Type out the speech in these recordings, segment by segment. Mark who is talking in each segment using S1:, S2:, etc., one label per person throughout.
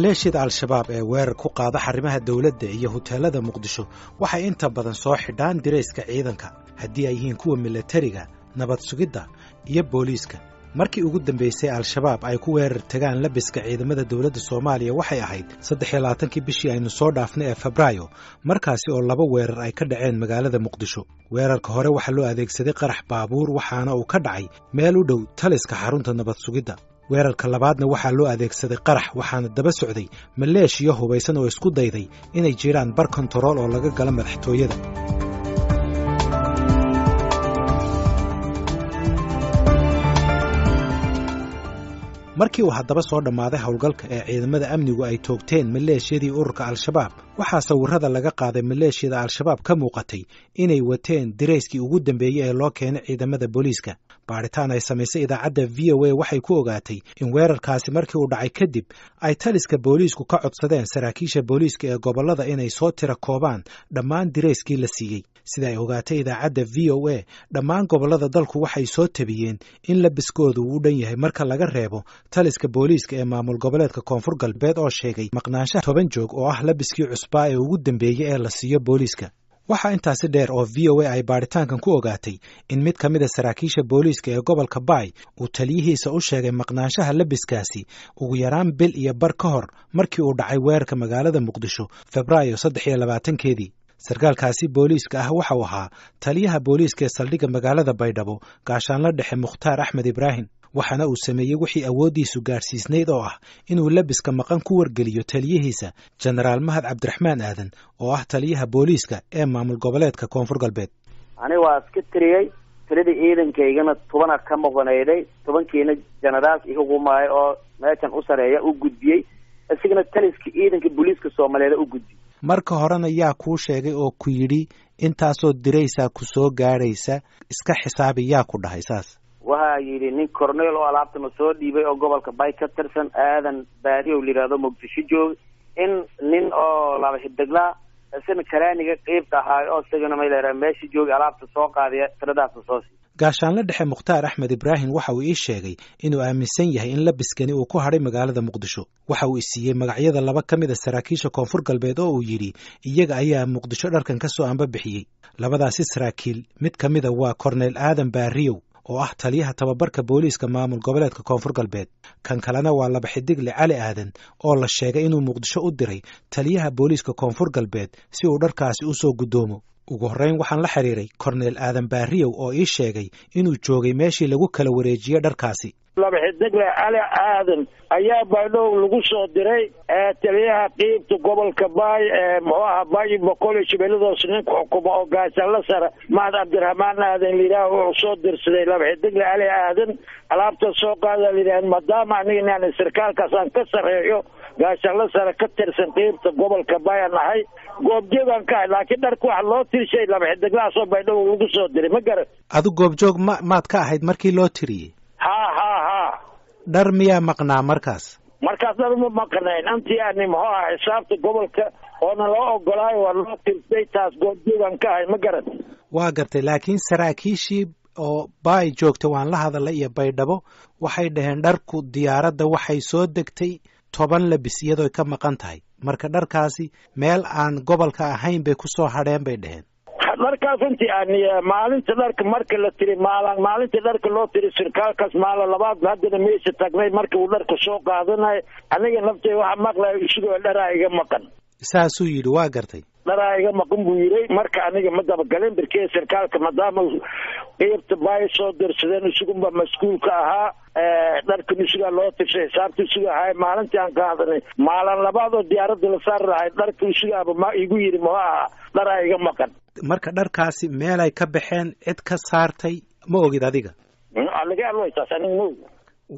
S1: maleeshiyada al-shabaab ee weerar ku qaada xarimaha dawladda iyo huteelada muqdisho waxay inta badan soo xidhaan dirayska ciidanka haddii ay yihiin kuwa milatariga nabad sugidda iyo booliiska markii ugu dambaysay al-shabaab ay ku weerar tagaan labiska ciidamada dawladda Soomaaliya waxay ahayd 23 bishii aynu soo dhaafnay ee Febraayo markaasi oo laba weerar ay ka dhaceen magaalada Muqdisho weerarka hore waxa loo adeegsaday qarax baabuur waxaana uu ka dhacay meel u dhow taliska xarunta nabad sugidda weerarka labaadna waxaa loo adeegsaday qarax waxaana daba socday maleeshiyo hubaysan oo isku dayday inay jiraan bar kontarool oo laga gala madaxtooyada markii uu haddaba soo dhammaaday howlgalka ee ciidamada amnigu ay toogteen maleeshiyadii ururka al-shabaab waxaa sawirrada laga qaaday maleeshiyada al-shabaab ka muuqatay inay wateen dirayskii ugu dambeeyey ee loo keenay ciidamada booliiska baaritaan ay samaysay idaacadda VOA waxay ku ogaatay in weerarkaasi markii uu dhacay kadib ay taliska booliisku ka codsadeen saraakiisha booliiska ee gobollada inay soo tira koobaan dhammaan dirayskii la siiyey sida ay ogaatay idaacadda VOA dhammaan gobollada dalku waxay soo tabiyeen in labiskoodu uu dhan yahay marka laga reebo taliska booliiska ee maamul goboleedka koonfur galbeed oo sheegay maqnaanshaha 10 joog oo ah labiskii cusbaa ee ugu dambeeyey ee la siiyo booliiska waxaa intaasi dheer oo VOA ay baaritaankan ku ogaatay in mid ka mid a saraakiisha booliiska ee gobolka Baay uu taliyihiisa u sheegay maqnaanshaha labiskaasi ugu yaraan bil iyo bar ka hor markii uu dhacay weerarka magaalada Muqdisho Febraayo 23keedii sarkaalkaasi booliiska ah waxa uu ahaa taliyaha booliiska ee saldhigga magaalada Baydhabo gaashaanle dhexe Mukhtaar Axmed Ibraahim waxaana uu sameeyey wixii awoodiisu gaarsiisnayd oo ah inuu labiska maqan ku wargeliyo taliyihiisa Generaal Mahad Cabdiraxmaan Aadan oo ah taliyaha booliiska ee maamul goboleedka koonfur galbeed
S2: ani waa iska tiriyay tiradii ciidankaygana 10 ka maqnayday 10kiina generaalka igu maay oo meeshan u sareeya u gudbiyay isigana taliska ciidanka booliiska Soomaaliyeed u gudbiyay
S1: marka horena yaa kuu sheegay oo ku yidhi intaasoo diraysaa ku soo gaadhaysa iska xisaabi yaa ku dhahay saas
S2: waxaa yidhi nin corneel oo alaabtana soo dhiibay oo gobolka Bay ka tirsan aadan baadiyo liiraado Muqdisho joog in nin oo laba xiddigla isna karaaniga qeybta ahaa oo isagana meelay meesha joog alaabta soo qaadiya tiradaas soo si
S1: gaashaanle dhexe Mukhtaar Axmed Ibraahim waxa uu ii sheegay inuu aaminsan yahay in labiskani uu ku hadhay magaalada Muqdisho waxa uu siiyay magacyada laba ka mid ah saraakiisha koonfur galbeed oo uu yiri iyaga ayaa Muqdisho dharkan ka soo anba bixiyay labadaasi saraakiil mid ka mid ah waa Corneel Aadan Baariyow oo ah taliyaha tababarka booliiska maamul goboleedka koonfur galbeed kan kalena waa laba xidigle Cali Aadan oo la sheegay inuu Muqdisho u diray taliyaha booliiska koonfur galbeed si uu dharkaasi u soo gudoomo ugu horeyn waxaan la xiriiray Corneel Aadan Baariyow oo ii sheegay inuu joogay meeshii lagu kala wareejiyay dharkaasi
S3: laba xidigle Cali Aadan ayaa Baydhabo lagu soo diray taliyaha qeybta gobolka Baay muxuu Baay Boqol Shabeellada Soomaaliya xukumo oo gaashaanle sare Mahad Cabdiraxmaan Aadan liiraa oo soo dirsaday laba xidigle Cali Aadan alaabta soo qaada liiraan maadaama aniga sarkaalkaas aan ka sareeyo gaashaanle sare ka tirsan qeybta gobolka Baay nahay goobjoogan ka laakiin dharku wax loo tirshay laba xiddiglaas oo Baydhabo lagu soo diray ma garan
S1: adu goobjoog maad ka ahayd markii loo tiriyay
S3: ha
S1: dhar miyaa maqnaa markaas
S3: dhar ma maqnayn antii aan muxuu xisaabta gobolka oo loo ogolaayo waa loo tirsay taas goobjoogan ka ahay ma garan
S1: waa gartay laakiin saraakiishii oo Baay joogta waan la hadalay iyo Baydhabo waxay dhaheen dharku diyaaradda waxay soo degtay 10 labis iyadoo ka maqan tahay marka dharkaasi meel aan gobolka ahayn bay ku soo hadheen bay dhaheen
S3: dharkaas intii aan maalinta dharka marka la tiri maalinta dharka loo tiri sarkaalkaas maalin labaad haddana meesha tagnay markii uu dharka soo qaadanay aniga naftay waxa maqlay isagoo dharaa iga maqan
S1: saasuu yidhi waa gartay
S3: dharaa iga maqan buu yiri marka aniga ma daba galin birkee sarkaalka maadaama qeybta Baay soo dirsadeen isugunba mas'uulka ahaa dharka isuga loo tirsay xisaabta isuga ahay maalintii aan qaadanay maalin labaad oo diyaaradda la saar rahay dharka isuga ma igu yiri ma dharaa iga maqan
S1: marka dharkaasi meel ay ka baxeen cid ka saartay ma ogid adiga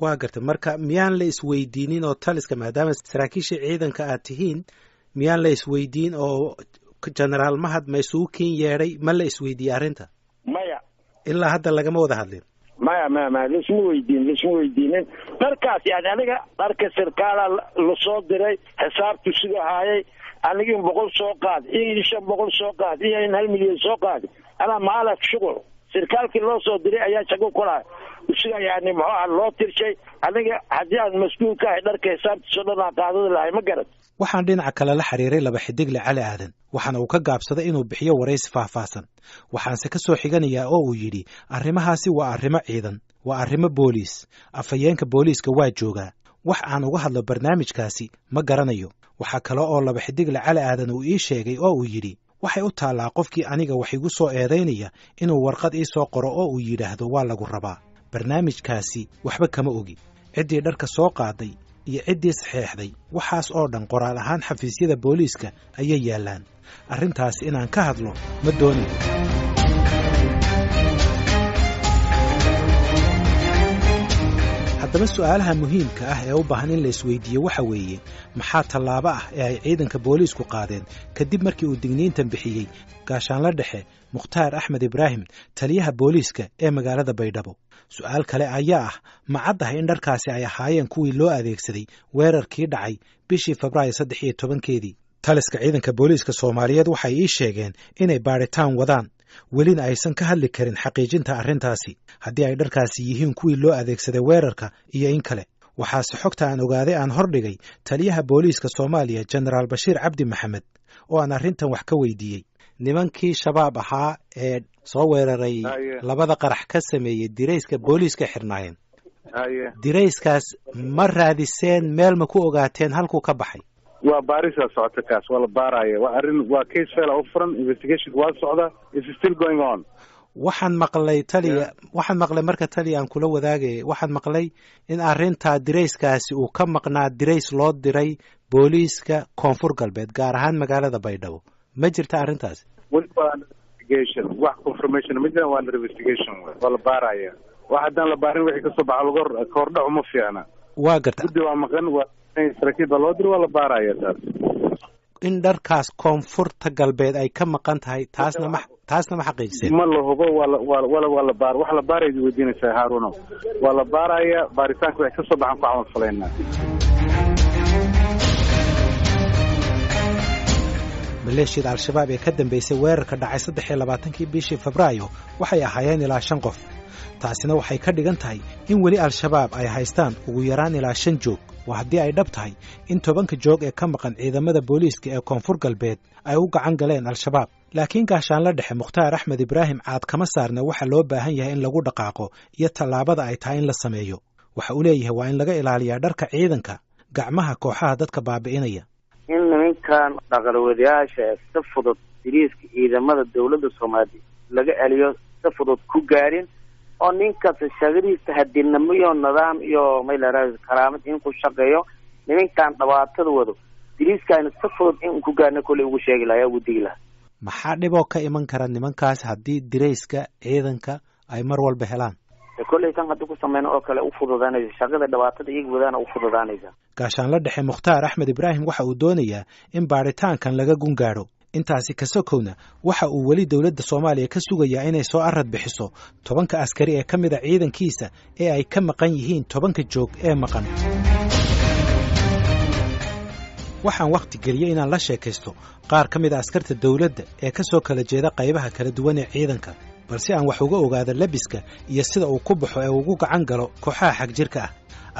S1: waa gartay marka miyaan la isweydiinin oo taliska maadaama saraakiisha ciidanka aad tihiin miyaan la isweydiin oo Generaal Mahad ma isugu keen yeedhay ma la isweydiiyey arrinta
S3: maya
S1: ilaa hadda lagama wada hadlin
S3: maya lisma weydiinin dharkaas yani aniga dharka sarkaala la soo diray xisaabtu sida hayay aniga 100 soo qaad in 500 soo qaad in 1 milyan soo qaad ana maalak shughul sarkaalkii loo soo diray ayaa shaqo ku lahay usiga yani muxuu aha loo tirshay aniga haddii aan mas-uul ka ahay dharka xisaabtiisao dhan aan qaadadi lahay ma garat
S1: waxaan dhinaca kale la xiriiray laba xidigle Cali Aadan waxaana uu ka gaabsaday inuu bixiyo waraysi faahfaahsan waxaanse ka soo xiganayaa oo uu yidhi arrimahaasi waa arrimo ciidan waa arrimo booliis afhayeenka booliiska waa joogaa wax aan uga hadlo barnaamijkaasi ma garanayo waxaa kale oo laba xidigle Cali Aadan uu ii sheegay oo uu yidhi waxay u taallaa qofkii aniga wax igu soo eedaynaya inuu warqad ii soo qoro oo uu yidhaahdo waa lagu rabaa barnaamijkaasi waxba kama ogi ciddii dharka soo qaaday iyo ciddii saxeexday waxaas oo dhan qoraal ahaan xafiisyada booliiska ayay yaallaan arrintaas inaan ka hadlo ma doonayo haddaba su'aalaha muhiimka ah ee u baahan in la isweydiiyo waxa weeye maxaa tallaabo ah ee ay ciidanka booliisku qaadeen kadib markii uu digniintan bixiyey gaashaanla dhexe Mukhtaar Axmed Ibraahim taliyaha booliiska ee magaalada Baydhabo su'aal kale ayaa ah ma caddahay in dharkaasi ay ahaayeen kuwii loo adeegsaday weerarkii dhacay bishii Febraayo 13 taliska ciidanka booliiska Soomaaliyeed waxay ii sheegeen inay baaritaan wadaan welina aysan ka hadli karin xaqiijinta arrintaasi haddii ay dharkaasi yihiin kuwii loo adeegsaday weerarka iyo in kale waxaase xogta aan ogaaday aan hordhigay taliyaha booliiska Soomaaliya Generaal Bashiir Cabdi Maxamed oo aan arrintan wax ka weydiiyey nimankii shabaab ahaa ee soo weeraray labada qarax ka sameeyey dirayska booliiska xirnaayeen dirayskaas ma raadiseen meel ma ku ogaateen halkuu ka baxay
S4: waa baarisa socota kaas wala baaraya waa arrin waa case file oo furan investigation waa socda is still going on
S1: waxaan maqlay marka taliya aan kula wadaagay waxaan maqlay in arrinta dirayskaasi uu ka maqnaa dirays loo diray booliiska koonfur galbeed gaar ahaan magaalada Baydhabo ma jirta arrintaas
S4: investigation wax confirmation ma jiraan waa investigation wala baaraya wax haddaan la baarin wixii ka soo baxa lagu kordhaco ma fiicna
S1: waa garta
S4: guddi waa maqan waa saraakiil baa loo diray waa la baaraya taas
S1: in dharkaas koonfurta galbeed ay ka maqan tahay taasna ma xaqiijiseen
S4: ma la hubo waa la baar wax la baaray weydiinaysaa Haaruno waa la baaraya baaritaanka wixii ka soo baxan ku camal faleynaa
S1: maleeshiyada al-shabaab ee ka dambeysay weerarka dhacay 23 bishii Febraayo waxay ahaayeen ilaa 5 qof taasina waxay ka dhigan tahay in weli al-shabaab ay haystaan ugu yaraan ilaa 5 joog waa haddii ay dhab tahay in 10 joog ee ka maqan ciidamada booliiska ee koonfur galbeed ay u gacan galeen al-shabaab laakiin gaashaanla dhexe Mukhtaar Axmed Ibraahim caad kama saarna waxa loo baahan yahay in lagu dhaqaaqo iyo tallaabada ay tahay in la sameeyo waxa uu leeyahay waa in laga ilaaliyaa dharka ciidanka gacmaha kooxaha dadka baabi'inaya
S2: in nimankan dhaqanwadayaasha si fudud diriiska ciidamada dawladda Soomaaliya laga celiyo si fudud ku gaarin oo ninkaas shaqadiisa hadinamo iyo nidaam iyo meelaha karaamad in ku shaqeeyo nimankan dhawaatada wado diriiskan si fudud in ku gaarna kulay ugu sheegi lahaa ugu digi lahaa
S1: maxaa dhiboo ka iman kara nimankaas haddii dirayska ciidanka ay mar walba helaan
S2: kulay tan hadda ku sameeyno oo kale u fududaanaysa shaqada dhawaatada iyaga wadana u fududaanaysa
S1: gaashaanla dhexe Mukhtaar Axmed Ibraahim waxa uu doonayaa in baaritaankan laga gungaaro intaasi ka sokowna waxa uu weli dawladda Soomaaliya ka sugayaa inay soo arad bixiso 10 askari ee kamid ah ciidankiisa ee ay ka maqan yihiin 10 joog ee maqan waxaan waqti geliyay inaan la sheekaysto qaar kamid ah askarta dawladda ee ka soo kala jeeda qaybaha kala duwan ee ciidanka balse aan wax uga ogaado labiska iyo sida uu ku baxo ee ugu gacan galo kooxaha xag jirka ah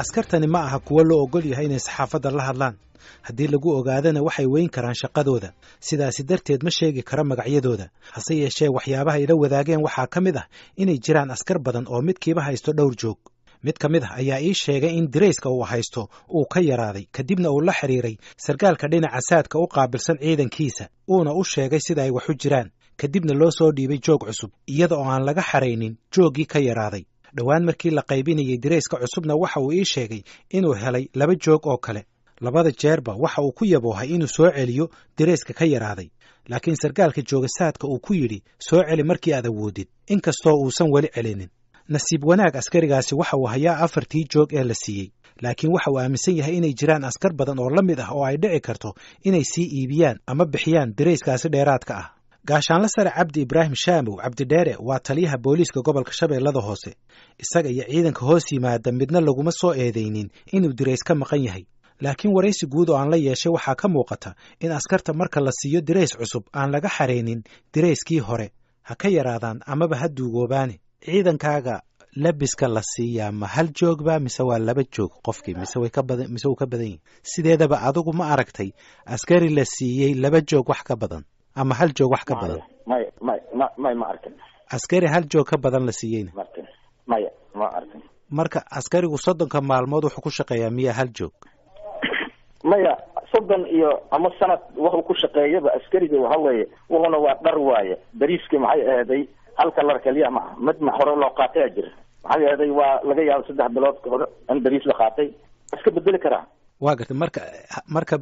S1: askartani ma aha kuwa loo ogol yahay inay saxaafadda la hadlaan haddii lagu ogaadana waxay weyn karaan shaqadooda sidaasi darteed ma sheegi karo magacyadooda hase yeeshee waxyaabaha ila wadaageen waxaa ka mid ah inay jiraan askar badan oo midkiiba haysto dhowr joog mid ka mid ah ayaa ii sheegay in dirayska uu haysto uu ka yaraaday kadibna uu la xiriiray sarkaalka dhinaca saadka u qaabilsan ciidankiisa uuna u sheegay sida ay wax u jiraan kadibna loo soo dhiibay joog cusub iyada oo aan laga xaraynin jooggii ka yaraaday dhowaan markii la qaybinayay dirayska cusubna waxa uu ii sheegay inuu helay 2 joog oo kale labada jeerba waxa uu ku yaboohay inuu soo celiyo dirayska ka yaraaday laakiin sarkaalka jooga saadka uu ku yidhi soo celi markii aad awoodid inkastoo uusan weli celinin nasiib wanaag askarigaasi waxa uu hayaa 4 joog ee la siiyey laakiin waxa uu aaminsan yahay inay jiraan askar badan oo la mid ah oo ay dhici karto inay sii iibiyaan ama bixiyaan dirayskaasi dheeraadka ah gaashaanla sare Cabdi Ibraahim Shaamow Cabdi Dheere waa taliyaha booliiska gobolka Shabeellada Hoose isaga iyo ciidanka hoos yimaada midna laguma soo eedeynin inuu dirays ka maqan yahay laakiin waraysi guud oo aan la yeeshay waxaa ka muuqata in askarta marka la siiyo dirays cusub aan laga xareynin dirayskii hore ha ka yaraadaan amaba ha duugoobaane ciidankaaga labiska la siiyaa ma hal joogba mise waa laba joog qofkii mise wuu ka badan yihin sideedaba adigu ma aragtay askari la siiyey laba joog wax ka badan ama hal joog wax ka badan
S5: ma arkin
S1: askari hal joog ka badan la siiyeyna
S5: maya ma arkin
S1: marka askarigu 30 maalmood wuxuu ku shaqeeyaa miya hal joog
S5: maya 30 iyo ama sanad wuxuu ku shaqeeyaba askariga waxa weeye wuxuuna waa dhar waaye dariiska maxay ahaday halka la kaliya ma hore loo qaatay ajir maxay ahaday waa laga yaabo 3 bilood ka hor in dariis la qaatay iska bedeli karaa
S1: waa gartay marka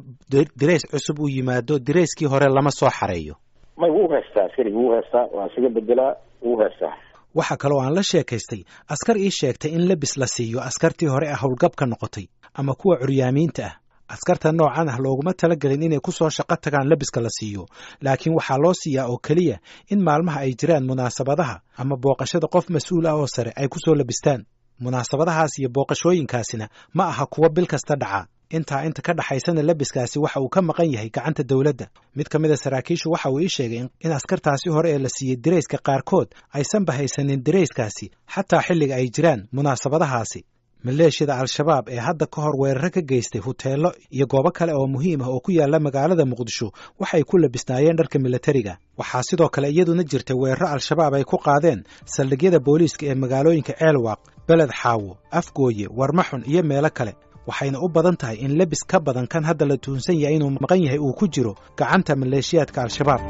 S1: dirays cusub uu yimaado dirayskii hore lama soo xareeyo
S5: may wuu haystaa askariga wuu haystaa waa isaga bedelaa wuu haystaa
S1: waxa kaloo aan la sheekaystay askar ii sheegtay in labis la siiyo askartii hore howlgabka noqotay ama kuwa curyaamiinta ah askarta noocan ah looguma talagelin inay ku soo shaqo tagaan labiska la siiyo laakiin waxaa loo siiyaa oo keliya in maalmaha ay jiraan munaasabadaha ama booqashada qof mas-uul ah oo sare ay ku soo labistaan munaasabadahaas iyo booqashooyinkaasina ma aha kuwa bil kasta dhaca inta ka dhaxaysana labiskaasi waxa uu ka maqan yahay gacanta dawladda mid ka mid a saraakiishu waxa uu ii sheegay in askartaasi hore ee la siiyey dirayska qaarkood aysanba haysanin dirayskaasi xataa xilliga ay jiraan munaasabadahaasi maleeshiyada al-shabaab ee hadda ka hor weeraro ka geystay huteelo iyo goobo kale oo muhiim ah oo ku yaala magaalada muqdisho waxay ku labisnaayeen dharka militariga waxaa sidoo kale iyaduna jirtay weeraro al-shabaab ay ku qaadeen saldhigyada booliiska ee magaalooyinka ceelwaaq beled xaawo afgooye warmaxun iyo meelo kale waxayna u badan tahay in labis ka badan kan hadda la tuhunsan yahay inuu maqan yahay uu ku jiro gacanta maleeshiyaadka al-shabaab